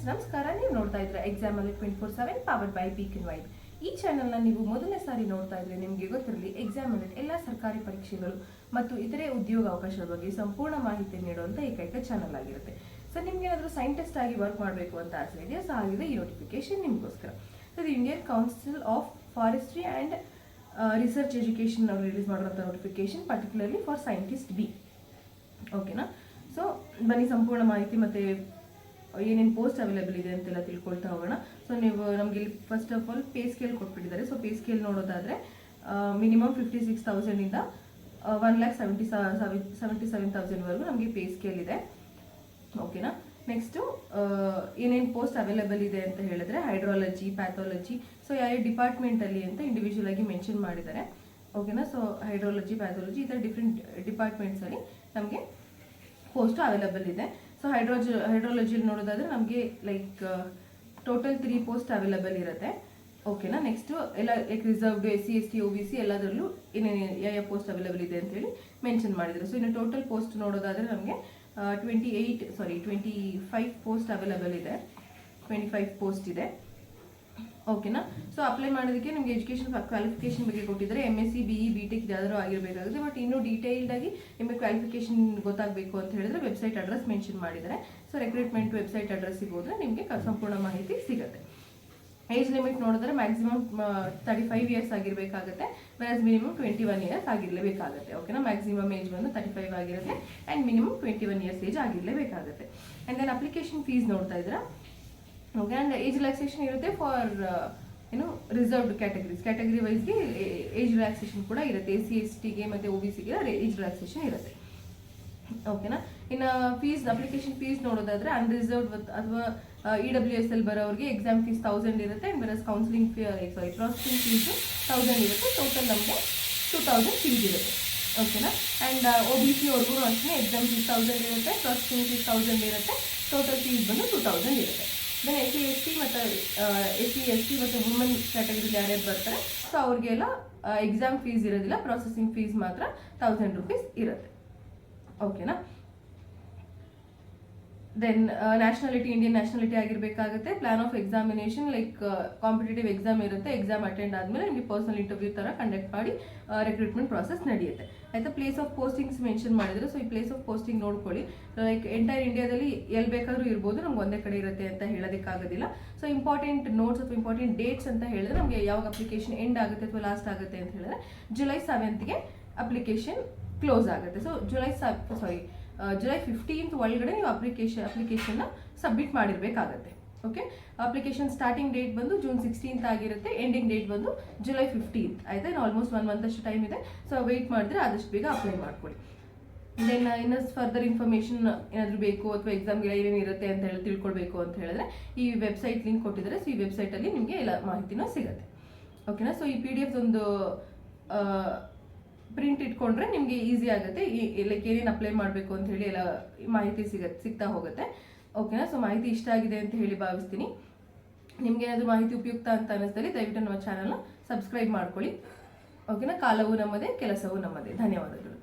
ನಮಸ್ಕಾರ. ನೀವು ನೋಡ್ತಾ ಇದ್ರೆ ಎಕ್ಸಾಮ್ ಅಲ್ಲಿ 24/7 ಪವರ್ಡ್ ಬೈ ಬೀಕನ್ ವೈಬ್. ಈ ಚಾನೆಲ್ ನ ನೀವು ಮೊದಲನೇ ಸಾರಿ ನೋಡ್ತಾ ಇದ್ರೆ ನಿಮಗೆ ಗೊತ್ತಿರಲಿ, ಎಕ್ಸಾಮ್ ಅಲ್ಲಿ ಎಲ್ಲ ಸರ್ಕಾರಿ ಪರೀಕ್ಷೆಗಳು ಮತ್ತು ಇತರೆ ಉದ್ಯೋಗ ಅವಕಾಶಗಳ ಬಗ್ಗೆ ಸಂಪೂರ್ಣ ಮಾಹಿತಿ ನೀಡುವಂತ ಏಕೈಕ ಚಾನೆಲ್ ಆಗಿರುತ್ತೆ. ಸೊ ನಿಮ್ಗೆ ಏನಾದರೂ ಸೈಂಟಿಸ್ಟ್ ಆಗಿ ವರ್ಕ್ ಮಾಡಬೇಕು ಅಂತ ಆಸೆ ಇದೆಯಾ? ಸೊ ಆಗಿದೆ ಈ ನೋಟಿಫಿಕೇಶನ್ ನಿಮಗೋಸ್ಕರ. So Indian council of forestry and research education ಅವರು ರಿಲೀಸ್ ಮಾಡಿರುವಂಥ notification, particularly for scientist B. ಓಕೆನಾ? ಸೊ ಬನ್ನಿ ಸಂಪೂರ್ಣ ಮಾಹಿತಿ ಮತ್ತೆ ಏನೇನು ಪೋಸ್ಟ್ ಅವೈಲೇಬಲ್ ಇದೆ ಅಂತೆಲ್ಲ ತಿಳ್ಕೊಳ್ತಾ ಹೋಗೋಣ. ಸೊ ನೀವು ನಮಗೆ ಇಲ್ಲಿ first of all pay scale ಕೊಟ್ಬಿಟ್ಟಿದ್ದಾರೆ. ಸೊ ಪೇ ಸ್ಕೇಲ್ ನೋಡೋದಾದ್ರೆ ಮಿನಿಮಮ್ 56,000 ಇಂದ 1,77,000 ವರೆಗೂ ನಮಗೆ ಪೇ ಸ್ಕೇಲ್ ಇದೆ. ಓಕೆನಾ? ನೆಕ್ಸ್ಟು ಏನೇನು ಪೋಸ್ಟ್ ಅವೈಲೇಬಲ್ ಇದೆ ಅಂತ ಹೇಳಿದ್ರೆ ಹೈಡ್ರಾಲಜಿ, ಪ್ಯಾಥಾಲಜಿ, ಸೊ ಯಾವ ಡಿಪಾರ್ಟ್ಮೆಂಟಲ್ಲಿ ಅಂತ ಇಂಡಿವಿಜುವಲ್ ಆಗಿ ಮೆನ್ಷನ್ ಮಾಡಿದ್ದಾರೆ. ಓಕೆನಾ? ಸೊ ಹೈಡ್ರಾಲಜಿ, ಪ್ಯಾಥಾಲಜಿ ಈ ಥರ ಡಿಫ್ರೆಂಟ್ ಡಿಪಾರ್ಟ್ಮೆಂಟ್ಸಲ್ಲಿ ನಮಗೆ ಪೋಸ್ಟ್ ಅವೈಲೇಬಲ್ ಇದೆ. ಸೊ ಹೈಡ್ರಾಲಜಿಯಲ್ಲಿ ನೋಡೋದಾದ್ರೆ ನಮಗೆ ಲೈಕ್ ಟೋಟಲ್ 3 ಪೋಸ್ಟ್ ಅವೈಲೇಬಲ್ ಇರುತ್ತೆ. ಓಕೆನಾ? ನೆಕ್ಸ್ಟ್ ಎಲ್ಲ like reserved, SC, ST, OBC ಎಲ್ಲದರಲ್ಲೂ ಏನೇನು ಯಾವ ಪೋಸ್ಟ್ ಅವೈಲೇಬಲ್ ಇದೆ ಅಂತೇಳಿ ಮೆನ್ಷನ್ ಮಾಡಿದ್ದಾರೆ. ಸೊ ಇನ್ನು ಟೋಟಲ್ ಪೋಸ್ಟ್ ನೋಡೋದಾದ್ರೆ ನಮಗೆ 25 ಪೋಸ್ಟ್ ಅವೈಲೇಬಲ್ ಇದೆ. 25 ಪೋಸ್ಟ್ ಇದೆ. ಓಕೆನಾ? ಸೊ ಅಪ್ಲೈ ಮಾಡೋದಕ್ಕೆ ನಿಮಗೆ ಎಜುಕೇಷನ್ ಕ್ವಾಲಿಫಿಕೇಶನ್ ಬಗ್ಗೆ ಕೊಟ್ಟಿದ್ದಾರೆ. MSc, BE, BTech ಯಾವ್ದಾದ್ರು ಆಗಿರಬೇಕಾಗುತ್ತೆ. ಬಟ್ ಇನ್ನೂ ಡೀಟೇಲ್ಡ್ ಆಗಿ ನಿಮಗೆ ಕ್ವಾಲಿಫಿಕೇಶನ್ ಗೊತ್ತಾಗಬೇಕು ಅಂತ ಹೇಳಿದ್ರೆ ವೆಬ್ಸೈಟ್ ಅಡ್ರೆಸ್ ಮೆನ್ಷನ್ ಮಾಡಿದ್ದಾರೆ. ಸೊ ರಿಕ್ರೂಟ್ಮೆಂಟ್ ವೆಬ್ಸೈಟ್ ಅಡ್ರೆಸ್ಸಿಗೆ ಹೋದ್ರೆ ನಿಮಗೆ ಸಂಪೂರ್ಣ ಮಾಹಿತಿ ಸಿಗುತ್ತೆ. ಏಜ್ ಲಿಮಿಟ್ ನೋಡಿದ್ರೆ ಮ್ಯಾಕ್ಸಿಮಮ್ 35 ಇಯರ್ಸ್ ಆಗಿರಬೇಕಾಗುತ್ತೆ, ವೆರಸ್ ಮಿನಿಮಮ್ 21 ಇಯರ್ಸ್ ಆಗಿರಲೇಬೇಕಾಗುತ್ತೆ. ಓಕೆನಾ? ಮ್ಯಾಕ್ಸಿಮಮ್ ಏಜ್ ಬಂದು 35 ಆಗಿರುತ್ತೆ ಆ್ಯಂಡ್ ಮಿನಿಮಮ್ 21 ಇಯರ್ಸ್ ಏಜ್ ಆಗಿರಲೇಬೇಕಾಗುತ್ತೆ. ಆ್ಯಂಡ್ ದೆನ್ ಅಪ್ಲಿಕೇಶನ್ ಫೀಸ್ ನೋಡ್ತಾ ಇದ್ದೀರಾ. ಓಕೆ. ಆ್ಯಂಡ್ ಏಜ್ ರಿಲ್ಯಾಕ್ಸೇಷನ್ ಇರುತ್ತೆ ಫಾರ್ ರಿಸರ್ವ್ಡ್ ಕ್ಯಾಟಗರಿ ವೈಸ್ಗೆ ಏಜ್ ರಿಲ್ಯಾಕ್ಸೇಷನ್ ಕೂಡ ಇರುತ್ತೆ. SC, STಗೆ ಮತ್ತು OBCಗೆ ಏಜ್ ರಿಲ್ಯಾಕ್ಸೇಷನ್ ಇರುತ್ತೆ. ಓಕೆನಾ? ಇನ್ನು ಫೀಸ್, ಅಪ್ಲಿಕೇಶನ್ ಫೀಸ್ ನೋಡೋದಾದ್ರೆ ಅನ್ರಿಸರ್ವ್ಡ್ ಅಥವಾ EWSL ಬರೋರಿಗೆ ಎಕ್ಸಾಮ್ ಫೀಸ್ 1000 ಇರುತ್ತೆ. And virus counselling processing fees 1000 ಇರುತ್ತೆ. ಟೋಟಲ್ ನಮಗೆ 2000 ಫೀಸ್ ಇರುತ್ತೆ. ಓಕೆನಾ? ಆ್ಯಂಡ್ OBC ಅವ್ರಿಗೂ ಅಷ್ಟೇ ಎಕ್ಸಾಮ್ ಫೀಸ್ 1000 ಇರುತ್ತೆ, ಪ್ರಾಸೆಸಿಂಗ್ ಫೀಸ್ 1000 ಇರುತ್ತೆ. ಟೋಟಲ್ ಫೀಸ್ ಬಂದು 2000 ಇರುತ್ತೆ. ದೆನ್ SC, ST ಮತ್ತು ವುಮೆನ್ ಕ್ಯಾಟಗರಿ ಯಾರ್ಯಾರು ಬರ್ತಾರೆ ಸೊ ಅವ್ರಿಗೆಲ್ಲ ಎಕ್ಸಾಮ್ ಫೀಸ್ ಇರೋದಿಲ್ಲ, ಪ್ರಾಸೆಸಿಂಗ್ ಫೀಸ್ ಮಾತ್ರ 1000 ರೂಪೀಸ್ ಇರುತ್ತೆ. ಓಕೆನಾ? ದೆನ್ ನ್ಯಾಷನಾಲಿಟಿ, ಇಂಡಿಯನ್ ನ್ಯಾಷನಾಲಿಟಿ ಆಗಿರಬೇಕಾಗುತ್ತೆ. Plan of examination like competitive exam ಇರುತ್ತೆ. ಎಕ್ಸಾಮ್ ಅಟೆಂಡ್ ಆದಮೇಲೆ ನಿಮಗೆ ಪರ್ಸನಲ್ ಇಂಟರ್ವ್ಯೂ ಥರ ಕಂಡಕ್ಟ್ ಮಾಡಿ ರಿಕ್ರೂಟ್ಮೆಂಟ್ ಪ್ರಾಸೆಸ್ ನಡೆಯುತ್ತೆ. ಆಯಿತಾ? ಪ್ಲೇಸ್ ಆಫ್ ಪೋಸ್ಟಿಂಗ್ಸ್ ಮೆನ್ಷನ್ ಮಾಡಿದರೆ. ಸೊ ಈ ಪ್ಲೇಸ್ ಆಫ್ ಪೋಸ್ಟಿಂಗ್ ನೋಡ್ಕೊಳ್ಳಿ. ಲೈಕ್ ಎಂಟೈರ್ ಇಂಡಿಯಾದಲ್ಲಿ ಎಲ್ಲಿ ಬೇಕಾದರೂ ಇರ್ಬೋದು, ನಮ್ಗೆ ಒಂದೇ ಕಡೆ ಇರುತ್ತೆ ಅಂತ ಹೇಳೋದಕ್ಕಾಗೋದಿಲ್ಲ. ಸೊ ಇಂಪಾರ್ಟೆಂಟ್ ನೋಟ್ಸ್ ಅಥವಾ ಇಂಪಾರ್ಟೆಂಟ್ ಡೇಟ್ಸ್ ಅಂತ ಹೇಳಿದ್ರೆ ನಮಗೆ ಯಾವಾಗ ಅಪ್ಲಿಕೇಶನ್ ಎಂಡ್ ಆಗುತ್ತೆ ಅಥವಾ ಲಾಸ್ಟ್ ಆಗುತ್ತೆ ಅಂತ ಹೇಳಿದ್ರೆ ಜುಲೈ 7ಗೆ ಅಪ್ಲಿಕೇಶನ್ ಕ್ಲೋಸ್ ಆಗುತ್ತೆ. ಸೊ ಜುಲೈ 15th ಒಳಗಡೆ ನೀವು ಅಪ್ಲಿಕೇಶನ್ನ ಸಬ್ಮಿಟ್ ಮಾಡಿರಬೇಕಾಗತ್ತೆ. ಓಕೆ? ಅಪ್ಲಿಕೇಶನ್ ಸ್ಟಾರ್ಟಿಂಗ್ ಡೇಟ್ ಬಂದು ಜೂನ್ 16th ಆಗಿರುತ್ತೆ, ಎಂಡಿಂಗ್ ಡೇಟ್ ಬಂದು ಜುಲೈ 15th. ಆಯಿತಾ? ಇನ್ನು ಆಲ್ಮೋಸ್ಟ್ 1 ಮಂತ್ ಅಷ್ಟು ಟೈಮ್ ಇದೆ. ಸೊ ವೆಯ್ಟ್ ಮಾಡಿದ್ರೆ ಆದಷ್ಟು ಬೇಗ ಅಪ್ಲೈ ಮಾಡ್ಕೊಳ್ಳಿ. ದೆನ್ ಇನ್ನು ಫರ್ದರ್ ಇನ್ಫಾರ್ಮೇಷನ್ ಏನಾದರೂ ಬೇಕು ಅಥವಾ ಎಕ್ಸಾಮ್ಗೆ ಏನೇನು ಇರುತ್ತೆ ಅಂತ ಹೇಳಿ ತಿಳ್ಕೊಳ್ಬೇಕು ಅಂತ ಹೇಳಿದ್ರೆ ಈ ವೆಬ್ಸೈಟ್ ಲಿಂಕ್ ಕೊಟ್ಟಿದ್ದಾರೆ. ಸೊ ಈ ವೆಬ್ಸೈಟಲ್ಲಿ ನಿಮಗೆ ಎಲ್ಲ ಮಾಹಿತಿನೂ ಸಿಗುತ್ತೆ. ಓಕೆನಾ? ಸೊ ಈ PDF ಒಂದು ಪ್ರಿಂಟ್ ಇಟ್ಕೊಂಡ್ರೆ ನಿಮಗೆ ಈಸಿ ಆಗುತ್ತೆ. ಲೈಕ್ ಏನೇನು ಅಪ್ಲೈ ಮಾಡಬೇಕು ಅಂತ ಹೇಳಿ ಎಲ್ಲ ಮಾಹಿತಿ ಸಿಗ್ತಾ ಹೋಗುತ್ತೆ. ಓಕೆನಾ? ಸೊ ಮಾಹಿತಿ ಇಷ್ಟ ಆಗಿದೆ ಅಂತ ಹೇಳಿ ಭಾವಿಸ್ತೀನಿ. ನಿಮ್ಗೆ ಏನಾದರೂ ಮಾಹಿತಿ ಉಪಯುಕ್ತ ಅಂತ ಅನ್ನಿಸ್ದಲ್ಲಿ ದಯವಿಟ್ಟು ನಮ್ಮ ಚಾನಲ್ನ ಸಬ್ಸ್ಕ್ರೈಬ್ ಮಾಡ್ಕೊಳ್ಳಿ. ಓಕೆನಾ? ಕಾಲವು ನಮ್ಮದೇ, ಕೆಲಸವೂ ನಮ್ಮದೇ. ಧನ್ಯವಾದಗಳು.